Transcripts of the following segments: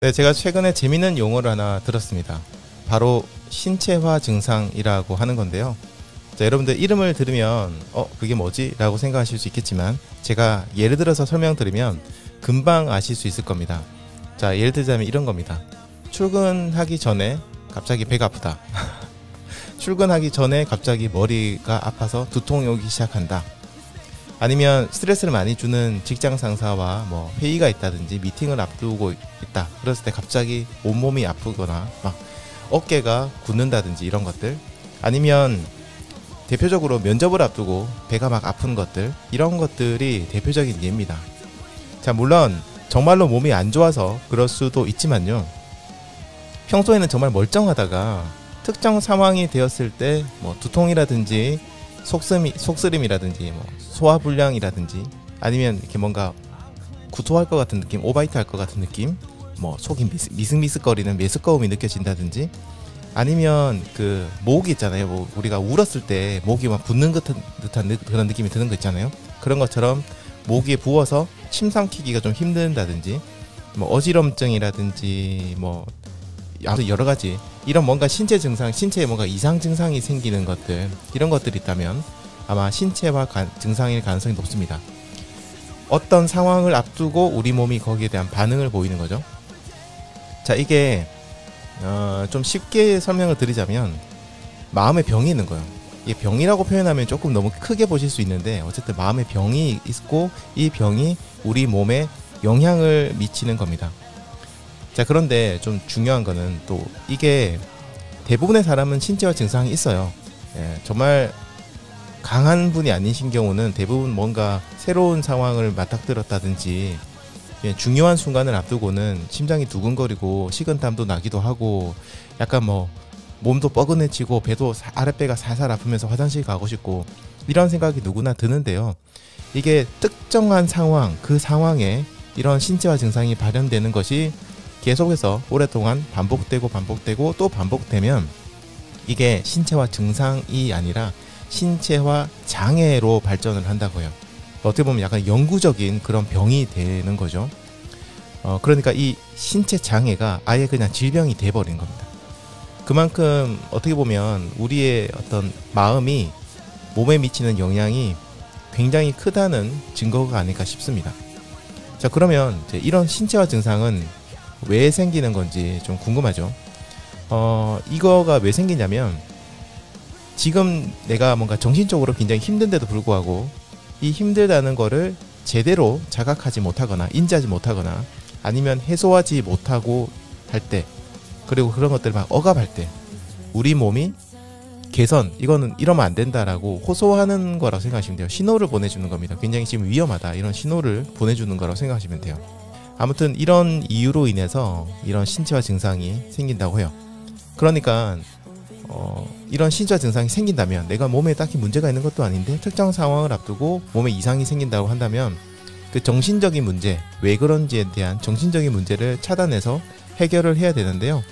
네, 제가 최근에 재밌는 용어를 하나 들었습니다. 바로 신체화 증상이라고 하는 건데요. 자, 여러분들 이름을 들으면 그게 뭐지? 라고 생각하실 수 있겠지만 제가 예를 들어서 설명드리면 금방 아실 수 있을 겁니다. 자, 예를 들자면 이런 겁니다. 출근하기 전에 갑자기 배가 아프다. 출근하기 전에 갑자기 머리가 아파서 두통이 오기 시작한다. 아니면 스트레스를 많이 주는 직장 상사와 뭐 회의가 있다든지 미팅을 앞두고 있다. 그랬을 때 갑자기 온몸이 아프거나 막 어깨가 굳는다든지 이런 것들. 아니면 대표적으로 면접을 앞두고 배가 막 아픈 것들. 이런 것들이 대표적인 예입니다. 자, 물론 정말로 몸이 안 좋아서 그럴 수도 있지만요. 평소에는 정말 멀쩡하다가 특정 상황이 되었을 때 뭐 두통이라든지 속쓰림이라든지 뭐 소화불량이라든지 아니면 이렇게 뭔가 구토할 것 같은 느낌, 오바이트 할 것 같은 느낌, 뭐 속이 미승미승거리는 메스꺼움이 느껴진다든지, 아니면 그 목이 있잖아요. 뭐 우리가 울었을 때 목이 막 붓는 듯한 그런 느낌이 드는 거 있잖아요. 그런 것처럼 목이 부어서 침 삼키기가 좀 힘든다든지, 뭐 어지럼증이라든지 뭐 여러 가지 이런 뭔가 신체 증상, 신체에 뭔가 이상 증상이 생기는 것들, 이런 것들이 있다면 아마 신체화 증상일 가능성이 높습니다. 어떤 상황을 앞두고 우리 몸이 거기에 대한 반응을 보이는 거죠. 자, 이게 좀 쉽게 설명을 드리자면 마음의 병이 있는 거예요. 이게 병이라고 표현하면 조금 너무 크게 보실 수 있는데, 어쨌든 마음의 병이 있고 이 병이 우리 몸에 영향을 미치는 겁니다. 자, 그런데 좀 중요한 거는 또 이게 대부분의 사람은 신체화 증상이 있어요. 정말 강한 분이 아니신 경우는 대부분 뭔가 새로운 상황을 맞닥뜨렸다든지 중요한 순간을 앞두고는 심장이 두근거리고 식은땀도 나기도 하고 약간 뭐 몸도 뻐근해지고 배도 아랫배가 살살 아프면서 화장실 가고 싶고 이런 생각이 누구나 드는데요. 이게 특정한 상황, 그 상황에 이런 신체화 증상이 발현되는 것이 계속해서 오랫동안 반복되고 또 반복되면 이게 신체화 증상이 아니라 신체화 장애로 발전을 한다고요. 어떻게 보면 약간 영구적인 그런 병이 되는 거죠. 그러니까 이 신체 장애가 아예 그냥 질병이 돼버린 겁니다. 그만큼 어떻게 보면 우리의 어떤 마음이 몸에 미치는 영향이 굉장히 크다는 증거가 아닐까 싶습니다. 자, 그러면 이제 이런 신체화 증상은 왜 생기는 건지 좀 궁금하죠. 이거가 왜 생기냐면, 지금 내가 뭔가 정신적으로 굉장히 힘든데도 불구하고 이 힘들다는 거를 제대로 자각하지 못하거나 인지하지 못하거나 아니면 해소하지 못하고 할 때, 그리고 그런 것들을 막 억압할 때 우리 몸이 개선, 이거는 이러면 안 된다라고 호소하는 거라고 생각하시면 돼요. 신호를 보내주는 겁니다. 굉장히 지금 위험하다, 이런 신호를 보내주는 거라고 생각하시면 돼요. 아무튼 이런 이유로 인해서 이런 신체화 증상이 생긴다고 해요. 그러니까 이런 신체화 증상이 생긴다면 내가 몸에 딱히 문제가 있는 것도 아닌데 특정 상황을 앞두고 몸에 이상이 생긴다고 한다면 그 정신적인 문제, 왜 그런지에 대한 정신적인 문제를 차단해서 해결을 해야 되는데요.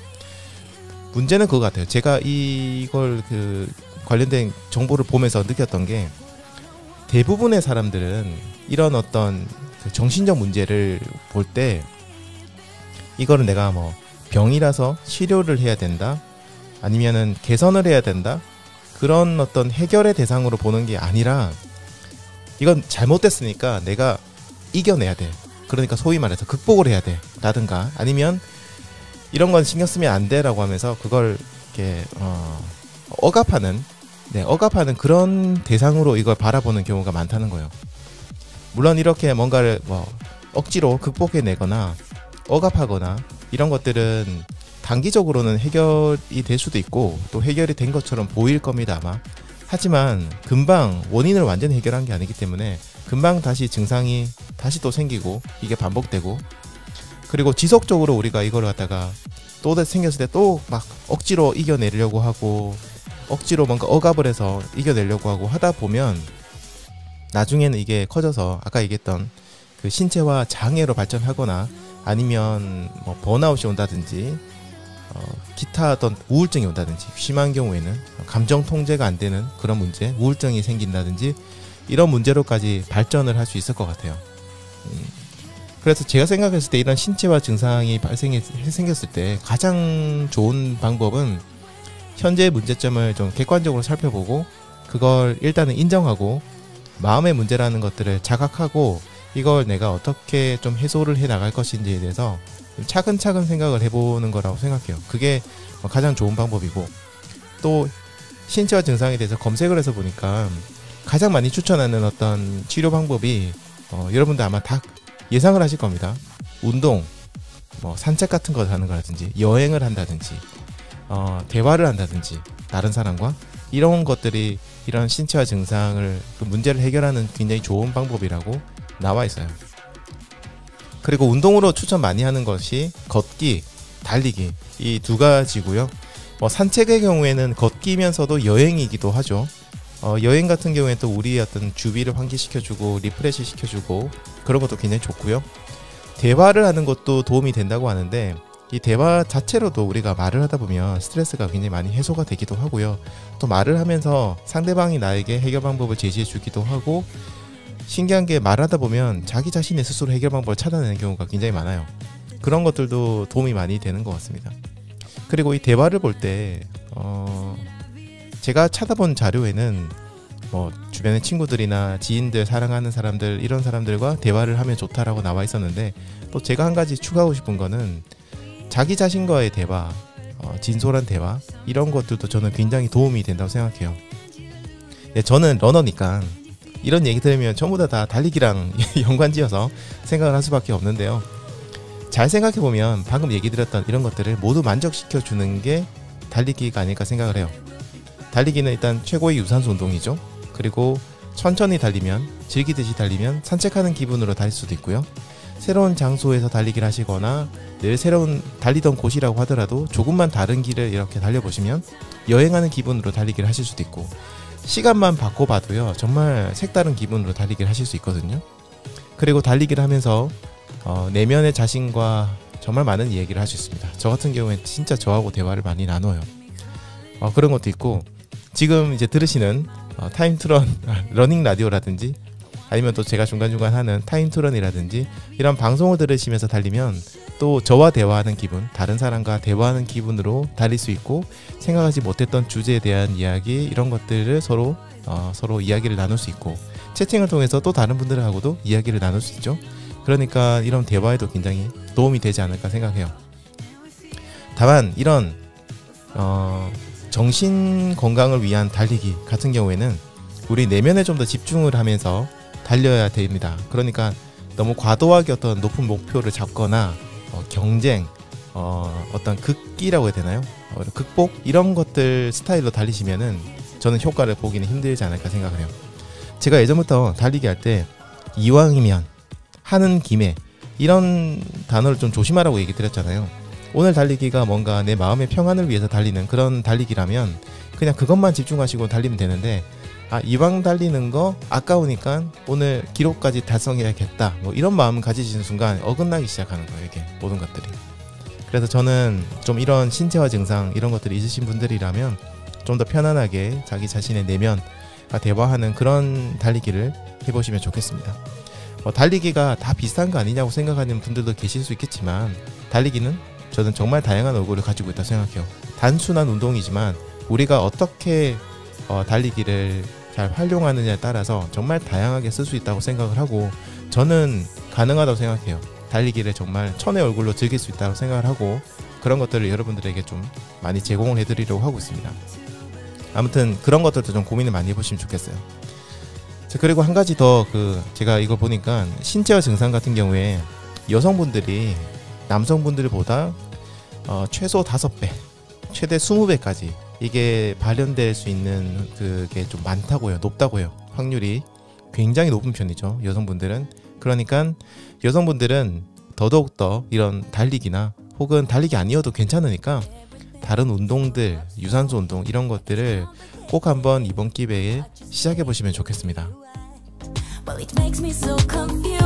문제는 그거 같아요. 제가 이걸 관련된 정보를 보면서 느꼈던 게, 대부분의 사람들은 이런 어떤 정신적 문제를 볼 때 이거를 내가 뭐 병이라서 치료를 해야 된다, 아니면은 개선을 해야 된다, 그런 어떤 해결의 대상으로 보는 게 아니라 이건 잘못됐으니까 내가 이겨내야 돼, 그러니까 소위 말해서 극복을 해야 돼 라든가, 아니면 이런 건 신경 쓰면 안 돼 라고 하면서 그걸 이렇게 억압하는 그런 대상으로 이걸 바라보는 경우가 많다는 거예요. 물론 이렇게 뭔가를 뭐 억지로 극복해내거나 억압하거나 이런 것들은 단기적으로는 해결이 될 수도 있고 또 해결이 된 것처럼 보일 겁니다, 아마. 하지만 금방 원인을 완전히 해결한 게 아니기 때문에 금방 다시 증상이 다시 또 생기고 이게 반복되고, 그리고 지속적으로 우리가 이걸 갖다가 또 생겼을 때 또 막 억지로 이겨내려고 하고 억지로 뭔가 억압을 해서 이겨내려고 하고 하다 보면 나중에는 이게 커져서 아까 얘기했던 그 신체화 장애로 발전하거나 아니면 뭐 번아웃이 온다든지 기타 어떤 우울증이 온다든지, 심한 경우에는 감정 통제가 안 되는 그런 문제, 우울증이 생긴다든지 이런 문제로까지 발전을 할 수 있을 것 같아요. 그래서 제가 생각했을 때 이런 신체화 증상이 생겼을 때 가장 좋은 방법은 현재의 문제점을 좀 객관적으로 살펴보고 그걸 일단은 인정하고 마음의 문제라는 것들을 자각하고 이걸 내가 어떻게 좀 해소를 해 나갈 것인지에 대해서 차근차근 생각을 해보는 거라고 생각해요. 그게 가장 좋은 방법이고, 또 신체화 증상에 대해서 검색을 해서 보니까 가장 많이 추천하는 어떤 치료 방법이 여러분들 아마 다 예상을 하실 겁니다. 운동, 산책 같은 걸 하는 거라든지 여행을 한다든지 대화를 한다든지 다른 사람과 이런 것들이 이런 신체화 증상을 그 문제를 해결하는 굉장히 좋은 방법이라고 나와 있어요. 그리고 운동으로 추천 많이 하는 것이 걷기, 달리기 이 두 가지고요. 산책의 경우에는 걷기면서도 여행이기도 하죠. 여행 같은 경우에 또 우리의 어떤 주비를 환기시켜주고 리프레시 시켜주고 그런 것도 굉장히 좋고요. 대화를 하는 것도 도움이 된다고 하는데 이 대화 자체로도 우리가 말을 하다 보면 스트레스가 굉장히 많이 해소가 되기도 하고요. 또 말을 하면서 상대방이 나에게 해결 방법을 제시해 주기도 하고, 신기한 게 말하다 보면 자기 자신의 스스로 해결 방법을 찾아내는 경우가 굉장히 많아요. 그런 것들도 도움이 많이 되는 것 같습니다. 그리고 이 대화를 볼 때 제가 찾아본 자료에는 주변의 친구들이나 지인들, 사랑하는 사람들 이런 사람들과 대화를 하면 좋다라고 나와 있었는데, 또 제가 한 가지 추가하고 싶은 거는 자기 자신과의 대화, 진솔한 대화 이런 것들도 저는 굉장히 도움이 된다고 생각해요. 네, 저는 러너니까 이런 얘기 들으면 전부 다 달리기랑 연관지어서 생각을 할 수밖에 없는데요. 잘 생각해보면 방금 얘기 드렸던 이런 것들을 모두 만족시켜 주는 게 달리기가 아닐까 생각을 해요. 달리기는 일단 최고의 유산소 운동이죠. 그리고 천천히 달리면, 즐기듯이 달리면 산책하는 기분으로 달릴 수도 있고요. 새로운 장소에서 달리기를 하시거나 늘 새로운 달리던 곳이라고 하더라도 조금만 다른 길을 이렇게 달려보시면 여행하는 기분으로 달리기를 하실 수도 있고, 시간만 바꿔봐도요 정말 색다른 기분으로 달리기를 하실 수 있거든요. 그리고 달리기를 하면서 내면의 자신과 정말 많은 이야기를 할 수 있습니다. 저 같은 경우에 진짜 저하고 대화를 많이 나눠요. 그런 것도 있고, 지금 이제 들으시는 타임투런 러닝 라디오라든지 아니면 또 제가 중간중간 하는 타임투런이라든지 이런 방송을 들으시면서 달리면 또 저와 대화하는 기분, 다른 사람과 대화하는 기분으로 달릴 수 있고, 생각하지 못했던 주제에 대한 이야기 이런 것들을 서로 이야기를 나눌 수 있고, 채팅을 통해서 또 다른 분들하고도 이야기를 나눌 수 있죠. 그러니까 이런 대화에도 굉장히 도움이 되지 않을까 생각해요. 다만 이런 정신 건강을 위한 달리기 같은 경우에는 우리 내면에 좀 더 집중을 하면서 달려야 됩니다. 그러니까 너무 과도하게 어떤 높은 목표를 잡거나 경쟁, 어떤 극기라고 해야 되나요? 극복 이런 것들 스타일로 달리시면은 저는 효과를 보기는 힘들지 않을까 생각을 해요. 제가 예전부터 달리기 할 때 이왕이면 하는 김에 이런 단어를 좀 조심하라고 얘기 드렸잖아요. 오늘 달리기가 뭔가 내 마음의 평안을 위해서 달리는 그런 달리기라면 그냥 그것만 집중하시고 달리면 되는데, 이왕 달리는 거 아까우니까 오늘 기록까지 달성해야겠다 이런 마음을 가지시는 순간 어긋나기 시작하는 거예요, 이게 모든 것들이. 그래서 저는 좀 이런 신체화 증상 이런 것들이 있으신 분들이라면 좀 더 편안하게 자기 자신의 내면과 대화하는 그런 달리기를 해보시면 좋겠습니다. 달리기가 다 비슷한 거 아니냐고 생각하는 분들도 계실 수 있겠지만, 달리기는 저는 정말 다양한 얼굴을 가지고 있다고 생각해요. 단순한 운동이지만 우리가 어떻게 달리기를 잘 활용하느냐에 따라서 정말 다양하게 쓸 수 있다고 생각을 하고, 저는 가능하다고 생각해요. 달리기를 정말 천의 얼굴로 즐길 수 있다고 생각을 하고, 그런 것들을 여러분들에게 좀 많이 제공을 해드리려고 하고 있습니다. 아무튼 그런 것들도 좀 고민을 많이 해보시면 좋겠어요. 그리고 한 가지 더 제가 이걸 보니까 신체화 증상 같은 경우에 여성분들이 남성분들보다 최소 5배, 최대 20배까지 이게 발현될 수 있는 그게 좀 많다고요. 높다고요. 확률이 굉장히 높은 편이죠, 여성분들은. 그러니까 여성분들은 더더욱더 이런 달리기나 혹은 달리기 아니어도 괜찮으니까 다른 운동들, 유산소 운동 이런 것들을 꼭 한번 이번 기회에 시작해 보시면 좋겠습니다. Well, it makes me so confused.